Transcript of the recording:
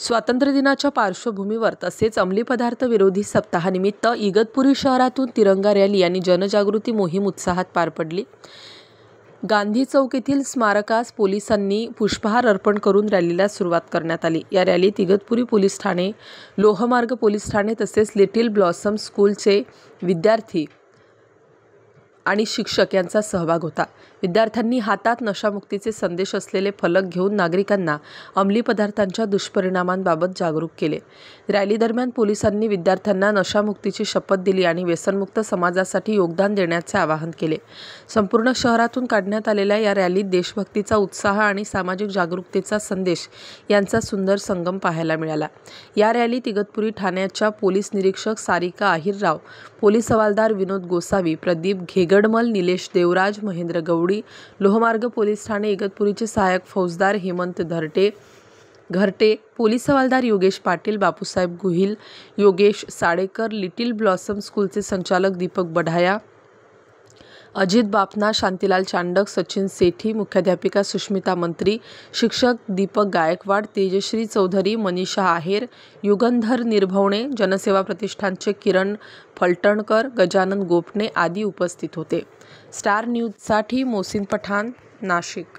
स्वातंत्र्यदिनाच्या पार्श्वभूमीवर तसेच अंमली पदार्थ विरोधी सप्ताहानिमित्त इगतपुरी शहरातून तिरंगा रॅली आणि जनजागृती मोहीम उत्साहात पार पडली। गांधी चौक येथील स्मारकास पोलिसांनी पुष्पहार अर्पण करून रॅलीला सुरुवात करण्यात आली। या रॅलीत इगतपुरी पोलीस ठाणे, लोहमार्ग पोलीस ठाणे तसेच लिटिल ब्लॉसम स्कूलचे विद्यार्थी आणि शिक्षक यांचा सहभाग होता। विद्यार्थ्यांनी हातात नशामुक्तीचे संदेश असलेले फलक घेऊन नागरिकांना अंमली पदार्थांच्या दुष्परिणामांबाबत जागरूक केले। रॅली दरम्यान पोलिसांनी विद्यार्थ्यांना नशामुक्तीची शपथ दिली आणि व्यसनमुक्त समाजासाठी योगदान देण्याचे आवाहन केले। संपूर्ण शहरातून काढण्यात आलेल्या या रॅलीत देशभक्तीचा उत्साह आणि सामाजिक जागरूकतेचा संदेश यांचा सुंदर संगम पाहायला मिळाला। या रॅलीत इगतपुरी ठाण्याच्या पोलीस निरीक्षक सारिका आहिरराव, पोलीस हवालदार विनोद गोसावी, प्रदीप घेगडमल, निलेश देवराज, महेंद्र गवडी, लोहमार्ग पोलीस ठाणे इगतपुरीचे सहाय्यक फौजदार हेमंत घरटे, पोलीस हवालदार योगेश पाटील, बापूसाहेब गुहिल, योगेश साडेकर, लिटिल ब्लॉसम स्कूलचे संचालक दीपक बढाया, अजित बापना, शांतीलाल चांडक, सचिन सेठी, मुख्याध्यापिका सुष्मिता मंत्री, शिक्षक दीपक गायकवाड, तेजश्री चौधरी, मनीषा आहेर, युगंधर निर्भवणे, जनसेवा प्रतिष्ठानचे किरण फलटणकर, गजानन गोपणे आदी उपस्थित होते। स्टार न्यूजसाठी मोहसिन पठाण, नाशिक।